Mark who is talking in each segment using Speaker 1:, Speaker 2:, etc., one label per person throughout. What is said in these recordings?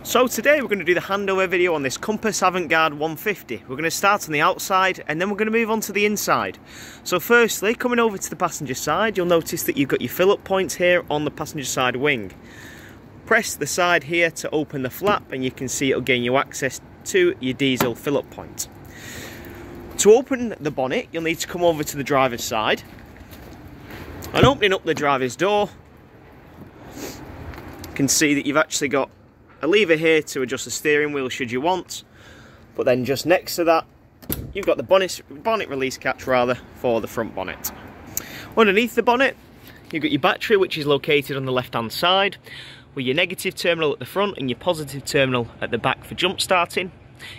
Speaker 1: So today we're going to do the handover video on this Compass Aventgarde 150. We're going to start on the outside and then we're going to move on to the inside. So firstly, coming over to the passenger side, you'll notice that you've got your fill-up points here on the passenger side wing. Press the side here to open the flap and you can see it'll gain you access to your diesel fill-up point. To open the bonnet, you'll need to come over to the driver's side. And opening up the driver's door, you can see that you've actually got a lever here to adjust the steering wheel should you want, but then just next to that you've got the bonnet release catch for the front bonnet. Underneath the bonnet you've got your battery, which is located on the left hand side, with your negative terminal at the front and your positive terminal at the back for jump starting.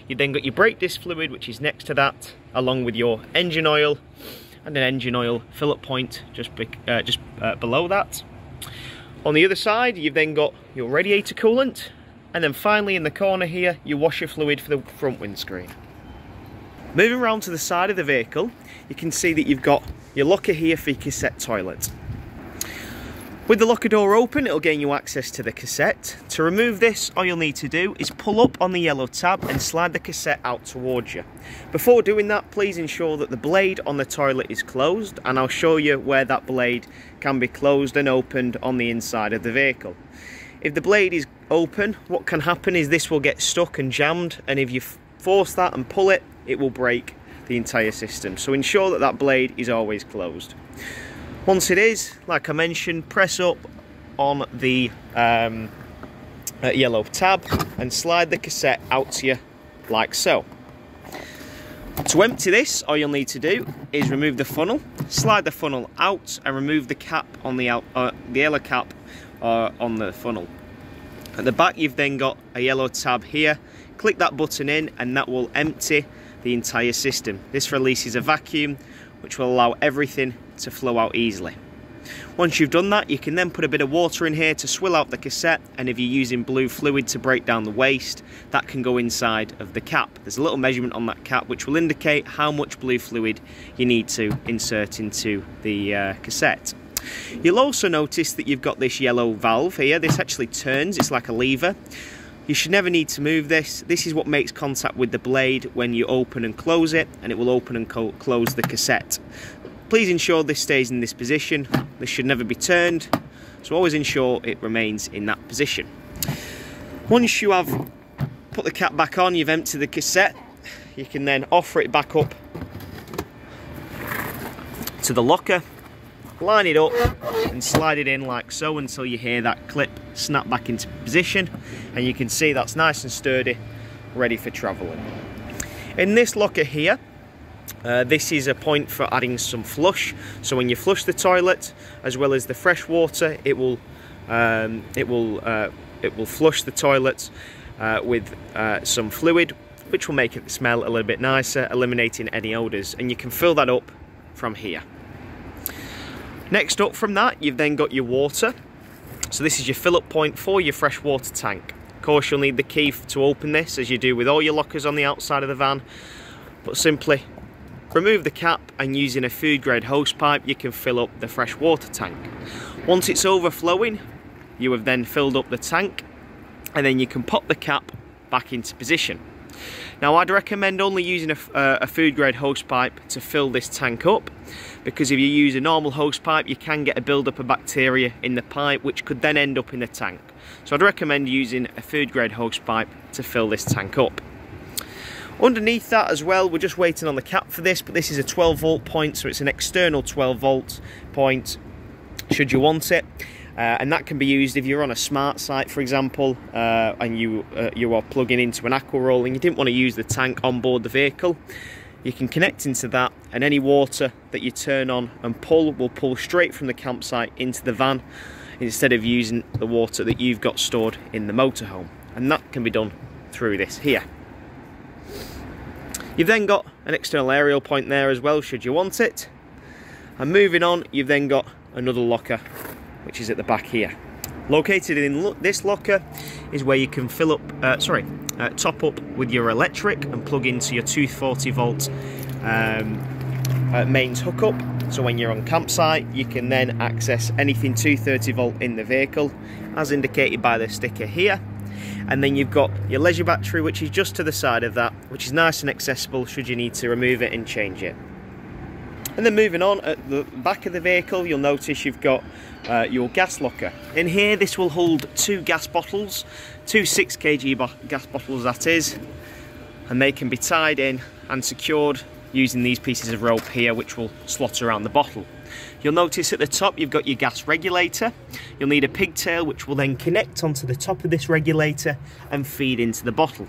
Speaker 1: You've then got your brake disc fluid, which is next to that, along with your engine oil and an engine oil fill-up point just below that. On the other side you've then got your radiator coolant, and then finally in the corner here, your washer fluid for the front windscreen. Moving around to the side of the vehicle, you can see that you've got your locker here for your cassette toilet. With the locker door open, it'll gain you access to the cassette. To remove this, all you'll need to do is pull up on the yellow tab and slide the cassette out towards you. Before doing that, please ensure that the blade on the toilet is closed, and I'll show you where that blade can be closed and opened on the inside of the vehicle. If the blade is open, what can happen is this will get stuck and jammed, and if you force that and pull it, it will break the entire system. So ensure that that blade is always closed. Once it is, like I mentioned, press up on the yellow tab and slide the cassette out to you like so. To empty this, all you'll need to do is remove the funnel, slide the funnel out and remove the cap on the yellow cap on the funnel. At the back you've then got a yellow tab here. Click that button in and that will empty the entire system. This releases a vacuum which will allow everything to flow out easily. Once you've done that, you can then put a bit of water in here to swill out the cassette, and if you're using blue fluid to break down the waste, that can go inside of the cap. There's a little measurement on that cap which will indicate how much blue fluid you need to insert into the cassette. You'll also notice that you've got this yellow valve here. This actually turns, it's like a lever. You should never need to move this. This is what makes contact with the blade when you open and close it, and it will open and close the cassette. Please ensure this stays in this position. This should never be turned, so always ensure it remains in that position. Once you have put the cap back on, you've emptied the cassette, you can then offer it back up to the locker, line it up and slide it in like so until you hear that clip snap back into position, and you can see that's nice and sturdy, ready for travelling. In this locker here, this is a point for adding some flush. So when you flush the toilet as well as the fresh water, it will flush the toilet with some fluid, which will make it smell a little bit nicer, eliminating any odours, and you can fill that up from here. Next up from that, you've then got your water. So this is your fill-up point for your fresh water tank. Of course, you'll need the key to open this, as you do with all your lockers on the outside of the van, but simply remove the cap and using a food grade hose pipe you can fill up the fresh water tank. Once it's overflowing, you have then filled up the tank, and then you can pop the cap back into position. Now I'd recommend only using a food grade hose pipe to fill this tank up, because if you use a normal hose pipe you can get a build-up of bacteria in the pipe which could then end up in the tank. So I'd recommend using a food grade hose pipe to fill this tank up. Underneath that as well, we're just waiting on the cap for this, but this is a 12 volt point, so it's an external 12 volt point should you want it. And that can be used if you're on a smart site, for example, and you are plugging into an aqua roll and you didn't want to use the tank on board the vehicle. You can connect into that, and any water that you turn on and pull will pull straight from the campsite into the van, instead of using the water that you've got stored in the motorhome. And that can be done through this here. You've then got an external aerial point there as well, should you want it. And moving on, you've then got another locker, which is at the back here. Located in this locker is where you can fill up, top up with your electric and plug into your 240 volt mains hookup. So when you're on campsite, you can then access anything 230 volt in the vehicle, as indicated by the sticker here. and then you've got your leisure battery, which is just to the side of that, which is nice and accessible should you need to remove it and change it. And then moving on, at the back of the vehicle, you'll notice you've got your gas locker. In here, this will hold 2 gas bottles, 2 6 kg gas bottles that is, and they can be tied in and secured using these pieces of rope here, which will slot around the bottle. You'll notice at the top you've got your gas regulator. You'll need a pigtail which will then connect onto the top of this regulator and feed into the bottle.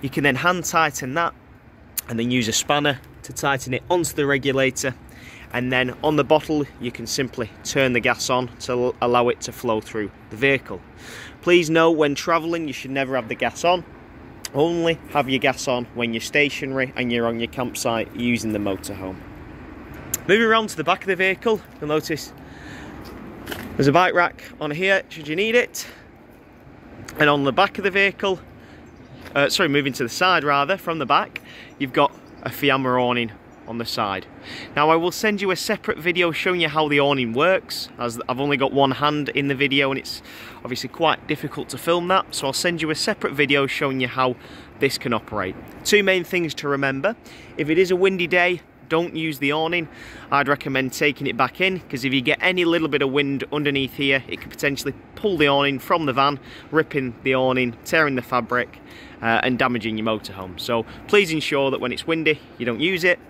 Speaker 1: You can then hand tighten that and then use a spanner to tighten it onto the regulator, and then on the bottle you can simply turn the gas on to allow it to flow through the vehicle. Please note, when travelling you should never have the gas on. Only have your gas on when you're stationary and you're on your campsite using the motorhome. Moving around to the back of the vehicle, you'll notice there's a bike rack on here should you need it. And on the back of the vehicle, moving to the side rather, from the back, you've got a Fiamma awning on the side. Now I will send you a separate video showing you how the awning works, as I've only got one hand in the video and it's obviously quite difficult to film that, so I'll send you a separate video showing you how this can operate. 2 main things to remember: if it is a windy day, don't use the awning. I'd recommend taking it back in, because if you get any little bit of wind underneath here, it could potentially pull the awning from the van, ripping the awning, tearing the fabric and damaging your motorhome. So please ensure that when it's windy you don't use it.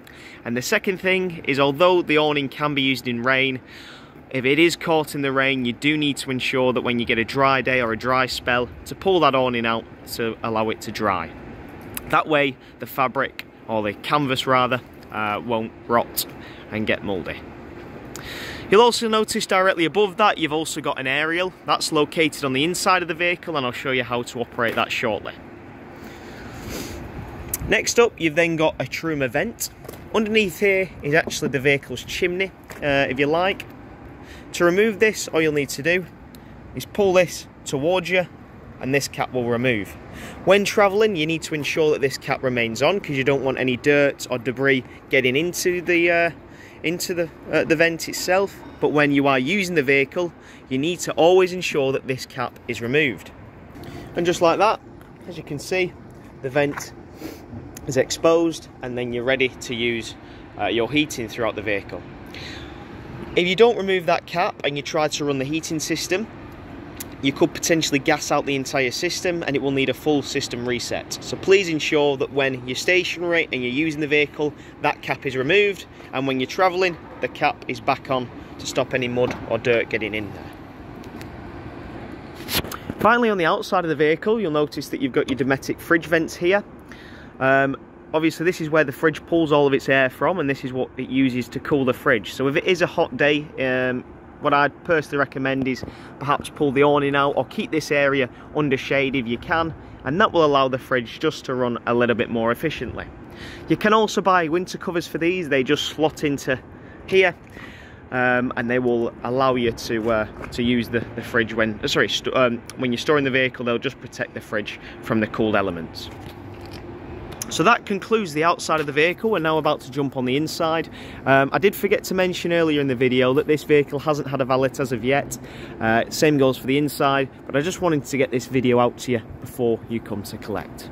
Speaker 1: And the second thing is, although the awning can be used in rain, if it is caught in the rain, you do need to ensure that when you get a dry day or a dry spell, to pull that awning out to allow it to dry. That way the fabric, or the canvas rather, won't rot and get mouldy. You'll also notice directly above that you've also got an aerial. That's located on the inside of the vehicle, and I'll show you how to operate that shortly. Next up, you've then got a truma vent. Underneath here is actually the vehicle's chimney, if you like. To remove this, all you'll need to do is pull this towards you and this cap will remove. When travelling, you need to ensure that this cap remains on, because you don't want any dirt or debris getting into the vent itself. But when you are using the vehicle, you need to always ensure that this cap is removed. And just like that, as you can see, the vent is exposed, and then you're ready to use your heating throughout the vehicle. If you don't remove that cap and you try to run the heating system, you could potentially gas out the entire system and it will need a full system reset. So please ensure that when you're stationary and you're using the vehicle, that cap is removed, and when you're travelling, the cap is back on to stop any mud or dirt getting in there. Finally, on the outside of the vehicle, you'll notice that you've got your Dometic fridge vents here. Obviously this is where the fridge pulls all of its air from, and this is what it uses to cool the fridge. So if it is a hot day, what I'd personally recommend is perhaps pull the awning out or keep this area under shade if you can, and that will allow the fridge just to run a little bit more efficiently. You can also buy winter covers for these. They just slot into here, and they will allow you to use the fridge when you're storing the vehicle. They'll just protect the fridge from the cold elements. So that concludes the outside of the vehicle. We're now about to jump on the inside. I did forget to mention earlier in the video that this vehicle hasn't had a valet as of yet. Same goes for the inside, but I just wanted to get this video out to you before you come to collect.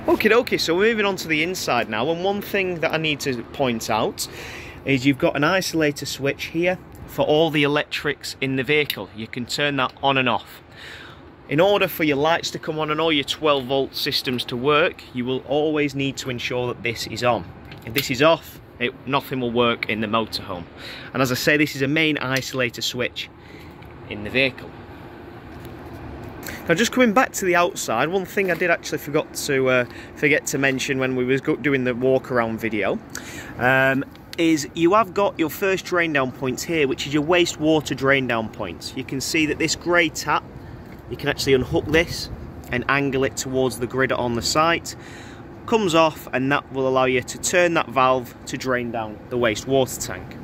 Speaker 1: Okay, so we're moving on to the inside now, and one thing that I need to point out is you've got an isolator switch here for all the electrics in the vehicle. You can turn that on and off. In order for your lights to come on and all your 12-volt systems to work, you will always need to ensure that this is on. If this is off, nothing will work in the motorhome. And as I say, this is a main isolator switch in the vehicle. Now, just coming back to the outside, one thing I did actually forget to mention when we was doing the walk around video, is you have got your first drain down points here, which is your wastewater drain down points. You can see that this grey tap, you can actually unhook this and angle it towards the grid on the site. Comes off, and that will allow you to turn that valve to drain down the wastewater tank.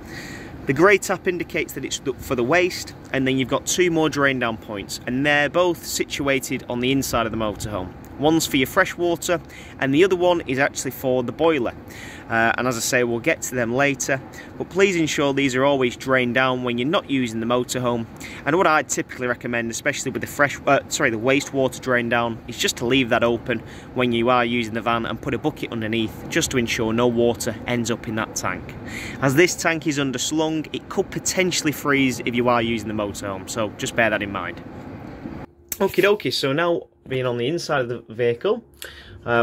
Speaker 1: The grey tap indicates that it's for the waste, and then you've got 2 more drain down points, and they're both situated on the inside of the motorhome. One's for your fresh water, and the other one is actually for the boiler. And as I say, we'll get to them later, but please ensure these are always drained down when you're not using the motorhome. And what I'd typically recommend, especially with the the wastewater drain down, is just to leave that open when you are using the van and put a bucket underneath, just to ensure no water ends up in that tank. As this tank is underslung, it could potentially freeze if you are using the motorhome, so just bear that in mind. Okie dokie, so now being on the inside of the vehicle,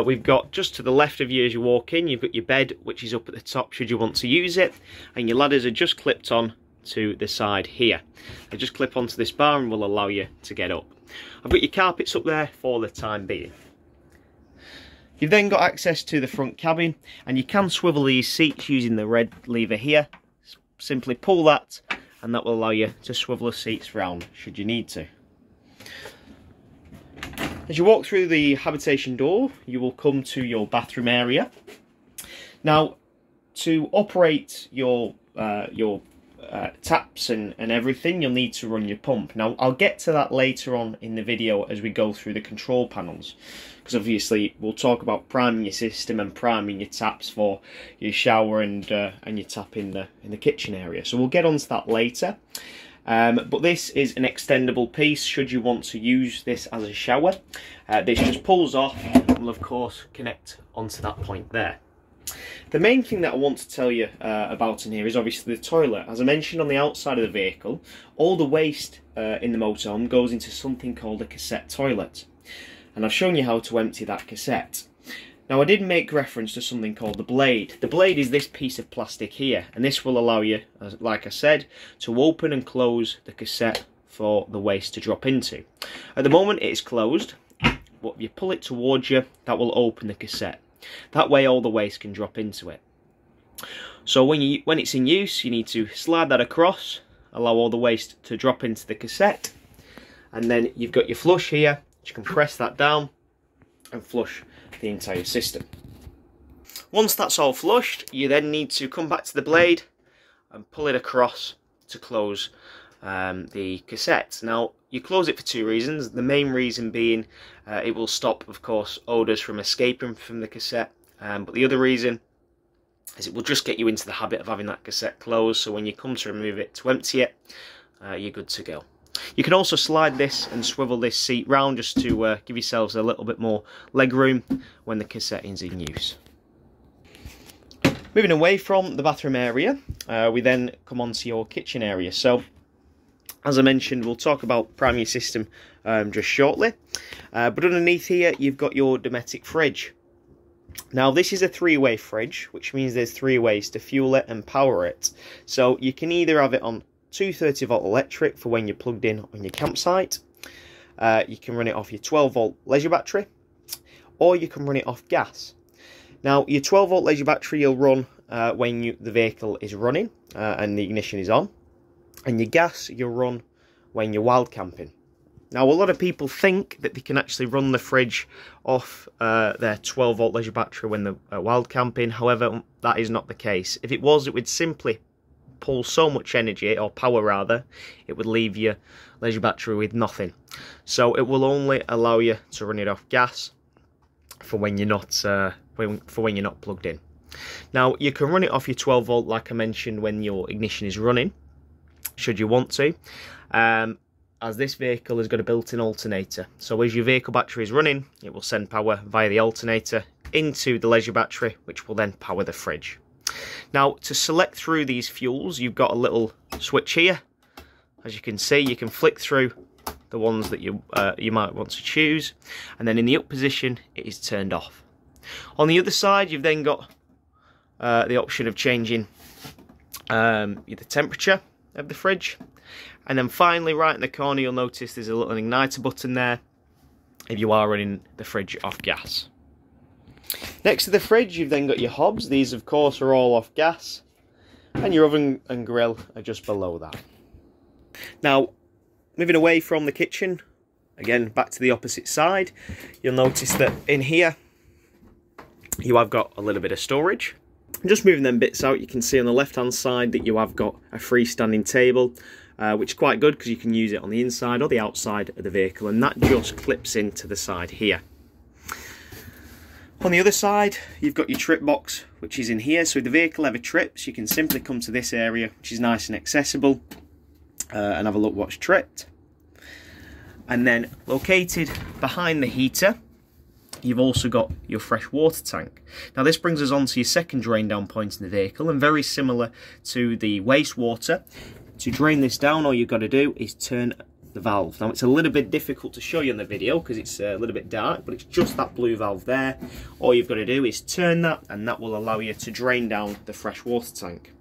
Speaker 1: we've got just to the left of you as you walk in, you've got your bed, which is up at the top should you want to use it, and your ladders are just clipped on to the side here. They just clip onto this bar and will allow you to get up. I've got your carpets up there for the time being. You've then got access to the front cabin, and you can swivel these seats using the red lever here. Simply pull that, and that will allow you to swivel the seats round should you need to. As you walk through the habitation door, you will come to your bathroom area. Now, to operate your taps and everything, you'll need to run your pump. Now, I'll get to that later on in the video as we go through the control panels, because obviously we'll talk about priming your system and priming your taps for your shower and your tap in the kitchen area. So we'll get onto that later. But this is an extendable piece should you want to use this as a shower. This just pulls off and will of course connect onto that point there. The main thing that I want to tell you about in here is obviously the toilet. As I mentioned on the outside of the vehicle, all the waste in the motorhome goes into something called a cassette toilet. And I've shown you how to empty that cassette. Now, I did make reference to something called the blade. The blade is this piece of plastic here, and this will allow you, like I said, to open and close the cassette for the waste to drop into. At the moment it is closed, but if you pull it towards you, that will open the cassette. That way all the waste can drop into it. So when it's in use, you need to slide that across, allow all the waste to drop into the cassette, and then you've got your flush here. You can press that down and flush the entire system. Once that's all flushed, you then need to come back to the blade and pull it across to close the cassette. Now, you close it for two reasons. The main reason being it will stop, of course, odours from escaping from the cassette, but the other reason is it will just get you into the habit of having that cassette closed, so when you come to remove it to empty it, you're good to go. You can also slide this and swivel this seat round just to give yourselves a little bit more leg room when the cassette is in use. Moving away from the bathroom area, we then come on to your kitchen area. So, as I mentioned, we'll talk about priming system just shortly. But underneath here, you've got your Dometic fridge. Now, this is a three-way fridge, which means there's three ways to fuel it and power it. So you can either have it on 230-volt electric for when you're plugged in on your campsite. You can run it off your 12-volt leisure battery, or you can run it off gas. Now, your 12-volt leisure battery you'll run when the vehicle is running and the ignition is on, and your gas you'll run when you're wild camping. Now, a lot of people think that they can actually run the fridge off their 12-volt leisure battery when they're wild camping. However, that is not the case. If it was, it would simply pull so much energy, or power rather, it would leave your leisure battery with nothing. So it will only allow you to run it off gas for when you're not when you're not plugged in. Now, you can run it off your 12-volt, like I mentioned, when your ignition is running, should you want to, as this vehicle has got a built-in alternator. So as your vehicle battery is running, it will send power via the alternator into the leisure battery, which will then power the fridge. Now, to select through these fuels, you've got a little switch here. As you can see, you can flick through the ones that you might want to choose, and then in the up position, it is turned off. On the other side, you've then got the option of changing the temperature of the fridge, and then finally, right in the corner, you'll notice there's a little igniter button there if you are running the fridge off gas. Next to the fridge, you've then got your hobs. These, of course, are all off gas, and your oven and grill are just below that. Now, moving away from the kitchen, again, back to the opposite side, you'll notice that in here, you have got a little bit of storage. Just moving them bits out, you can see on the left-hand side that you have got a freestanding table, which is quite good because you can use it on the inside or the outside of the vehicle, and that just clips into the side here. On the other side, you've got your trip box, which is in here. So if the vehicle ever trips, you can simply come to this area, which is nice and accessible, and have a look what's tripped. And then located behind the heater, you've also got your fresh water tank. Now this brings us on to your second drain down point in the vehicle, and very similar to the wastewater. To drain this down, all you've got to do is turn the valve. Now it's a little bit difficult to show you in the video because it's a little bit dark, but it's just that blue valve there. All you've got to do is turn that, and that will allow you to drain down the fresh water tank.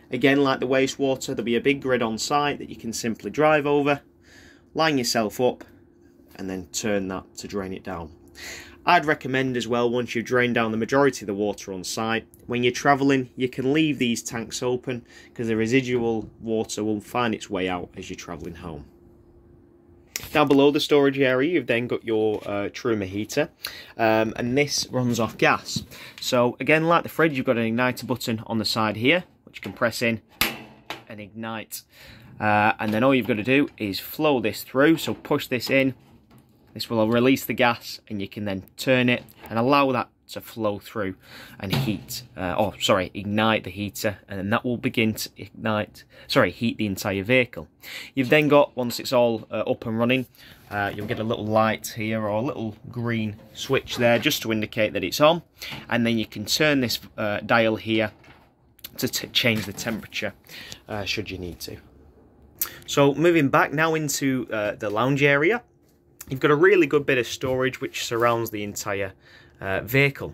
Speaker 1: Again, like the wastewater, there'll be a big grid on site that you can simply drive over, line yourself up, and then turn that to drain it down. I'd recommend as well, once you've drained down the majority of the water on site, when you're travelling, you can leave these tanks open because the residual water will find its way out as you're travelling home. Down below the storage area, you've then got your Truma heater, and this runs off gas. So again, like the fridge, you've got an igniter button on the side here, which you can press in and ignite. And then all you've got to do is flow this through, so push this in. This will release the gas, and you can then turn it and allow that to flow through and ignite the heater, and then that will begin to heat the entire vehicle. You've then got, once it's all up and running, you'll get a little light here, or a little green switch there, just to indicate that it's on, and then you can turn this dial here to change the temperature should you need to. So moving back now into the lounge area, you've got a really good bit of storage which surrounds the entire vehicle.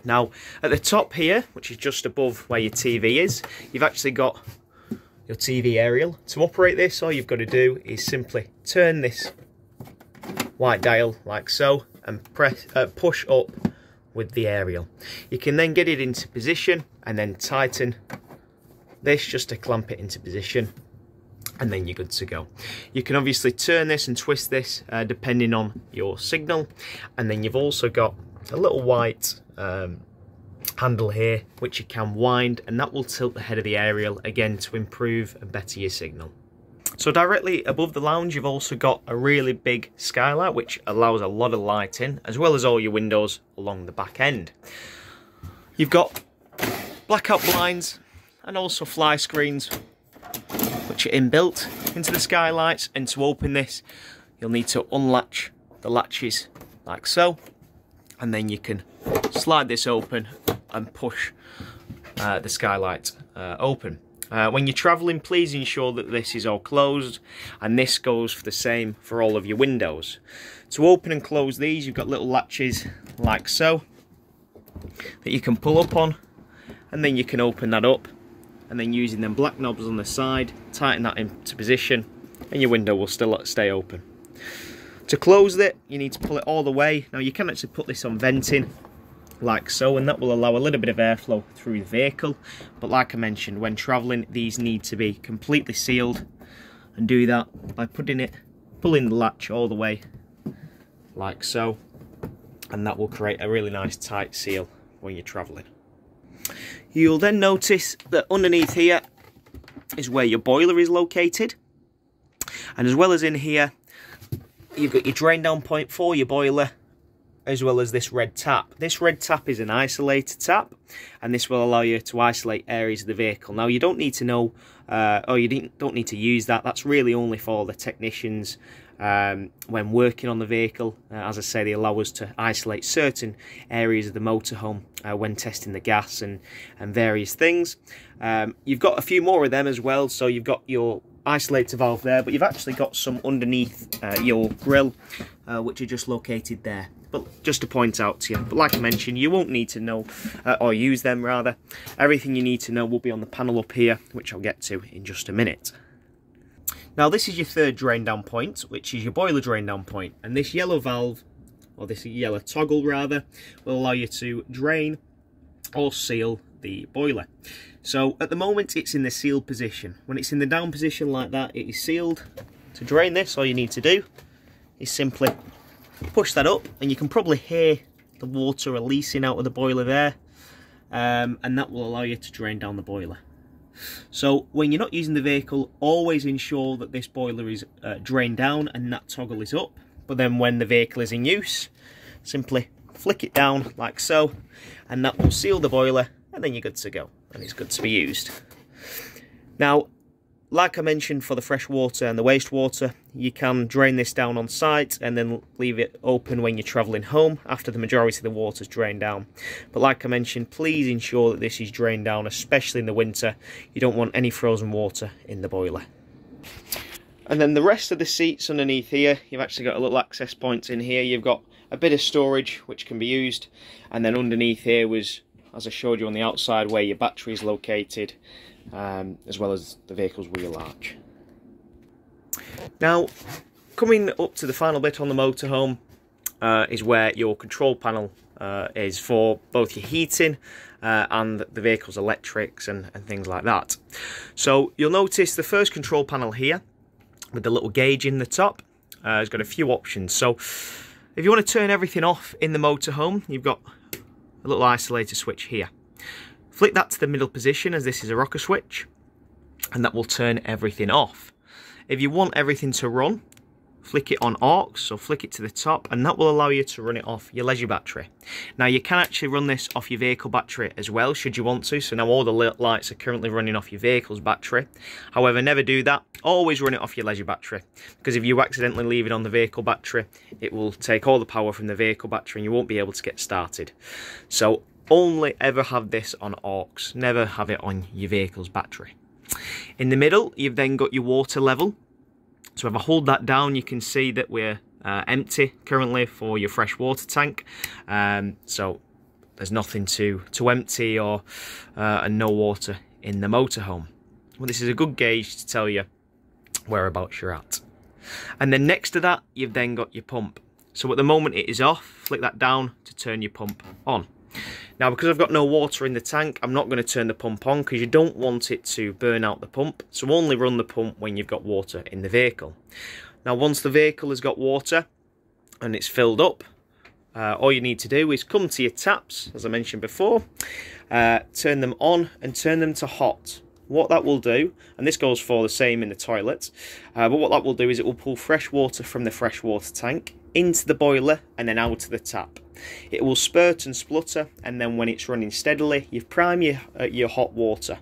Speaker 1: Now at the top here, which is just above where your TV is, you've actually got your TV aerial. To operate this, all you've got to do is simply turn this white dial like so, and push up with the aerial. You can then get it into position and then tighten this just to clamp it into position, and then you're good to go. You can obviously turn this and twist this depending on your signal, and then you've also got a little white handle here which you can wind, and that will tilt the head of the aerial again to improve and better your signal. So directly above the lounge, you've also got a really big skylight which allows a lot of lighting, as well as all your windows along the back end. You've got blackout blinds and also fly screens which are inbuilt into the skylights, and to open this you'll need to unlatch the latches like so, and then you can slide this open and push the skylight open. When you're travelling, please ensure that this is all closed, and this goes for the same for all of your windows. To open and close these, you've got little latches like so that you can pull up on, and then you can open that up, and then using them black knobs on the side, tighten that into position, and your window will still stay open. To close it, you need to pull it all the way. Now you can actually put this on venting like so, and that will allow a little bit of airflow through the vehicle, but like I mentioned, when travelling these need to be completely sealed, and do that by pulling the latch all the way like so, and that will create a really nice tight seal when you're travelling. You'll then notice that underneath here is where your boiler is located, and as well as in here you've got your drain down point for your boiler, as well as this red tap. This red tap is an isolator tap, and this will allow you to isolate areas of the vehicle. Now you don't need to know, or you don't need to use that. That's really only for the technicians when working on the vehicle. As I say, they allow us to isolate certain areas of the motorhome when testing the gas and various things. You've got a few more of them as well, so you've got your isolator valve there, but you've actually got some underneath your grill which are just located there, but just to point out to you. But like I mentioned, you won't need to know or use them rather. Everything you need to know will be on the panel up here, which I'll get to in just a minute. Now this is your third drain down point, which is your boiler drain down point, and this yellow valve, or this yellow toggle rather, will allow you to drain or seal the boiler. So at the moment it's in the sealed position. When it's in the down position like that, it is sealed. To drain this, all you need to do is simply push that up, and you can probably hear the water releasing out of the boiler there, and that will allow you to drain down the boiler. So when you're not using the vehicle, always ensure that this boiler is drained down and that toggle is up, but then when the vehicle is in use, simply flick it down like so, and that will seal the boiler, and then you're good to go, and it's good to be used. Now, like I mentioned, for the fresh water and the wastewater, you can drain this down on site and then leave it open when you're travelling home after the majority of the water's drained down. But like I mentioned, please ensure that this is drained down, especially in the winter. You don't want any frozen water in the boiler. And then the rest of the seats underneath here, you've actually got a little access points in here. You've got a bit of storage which can be used, and then underneath here was, as I showed you on the outside, where your battery is located, as well as the vehicle's wheel arch. Now, coming up to the final bit on the motorhome is where your control panel is for both your heating and the vehicle's electrics and things like that. So you'll notice the first control panel here with the little gauge in the top has got a few options. So if you want to turn everything off in the motorhome, you've got a little isolator switch here. Flick that to the middle position, as this is a rocker switch, and that will turn everything off. If you want everything to run, flick it on aux, so flick it to the top, and that will allow you to run it off your leisure battery. Now, you can actually run this off your vehicle battery as well, should you want to. So now all the lights are currently running off your vehicle's battery. However, never do that. Always run it off your leisure battery, because if you accidentally leave it on the vehicle battery, it will take all the power from the vehicle battery and you won't be able to get started. So only ever have this on aux, never have it on your vehicle's battery. In the middle, you've then got your water level. So if I hold that down, you can see that we're empty currently for your fresh water tank. So there's nothing to empty or and no water in the motorhome. Well, this is a good gauge to tell you whereabouts you're at. And then next to that, you've then got your pump. So at the moment it is off, flick that down to turn your pump on. Now, because I've got no water in the tank, I'm not going to turn the pump on, because you don't want it to burn out the pump. So only run the pump when you've got water in the vehicle. Now, once the vehicle has got water and it's filled up, all you need to do is come to your taps, as I mentioned before, turn them on and turn them to hot. What that will do, and this goes for the same in the toilet, but what that will do is it will pull fresh water from the fresh water tank into the boiler and then out to the tap. It will spurt and splutter, and then when it's running steadily, you've primed your hot water.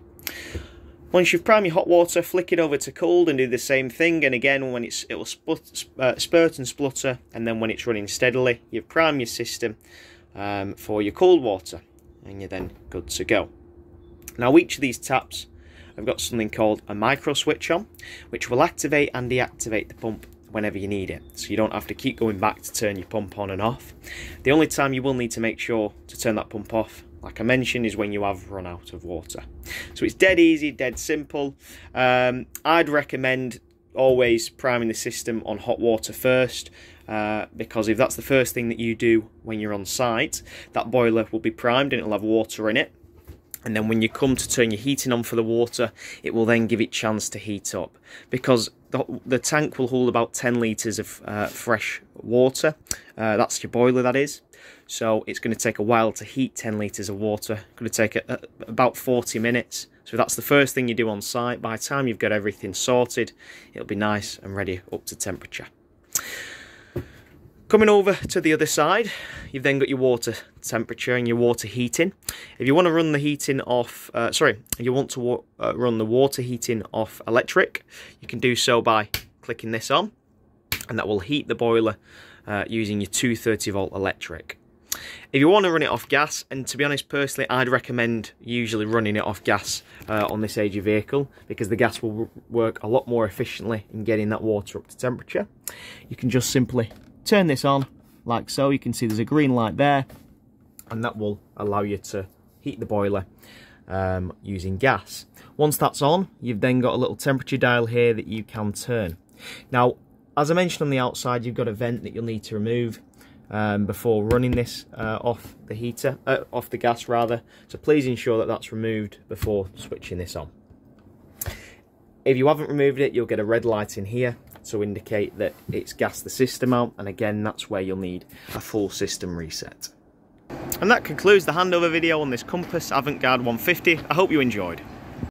Speaker 1: Once you've primed your hot water, flick it over to cold and do the same thing, and again when it will spurt and splutter, and then when it's running steadily, you've primed your system for your cold water, and you're then good to go. Now, each of these taps have got something called a micro switch on, which will activate and deactivate the pump whenever you need it, so you don't have to keep going back to turn your pump on and off. The only time you will need to make sure to turn that pump off, like I mentioned, is when you have run out of water. So it's dead easy, dead simple. I'd recommend always priming the system on hot water first, because if that's the first thing that you do when you're on site, that boiler will be primed and it'll have water in it. And then when you come to turn your heating on for the water, it will then give it a chance to heat up, because the tank will hold about 10 litres of fresh water. That's your boiler, that is. So it's going to take a while to heat 10 litres of water. It's going to take about 40 minutes. So if that's the first thing you do on site, by the time you've got everything sorted, it'll be nice and ready up to temperature. Coming over to the other side, you've then got your water temperature and your water heating. If you want to run the heating off, if you want to run the water heating off electric, you can do so by clicking this on, and that will heat the boiler using your 230 volt electric. If you want to run it off gas, and to be honest, personally, I'd recommend usually running it off gas on this age of vehicle, because the gas will work a lot more efficiently in getting that water up to temperature. You can just simply turn this on like so. You can see there's a green light there, and that will allow you to heat the boiler using gas. Once that's on, you've then got a little temperature dial here that you can turn. Now, as I mentioned on the outside, you've got a vent that you'll need to remove before running this off the heater, off the gas rather. So please ensure that that's removed before switching this on. If you haven't removed it, you'll get a red light in here to indicate that it's gassed the system out, and again, that's where you'll need a full system reset. And that concludes the handover video on this Compass Aventgarde 150. I hope you enjoyed.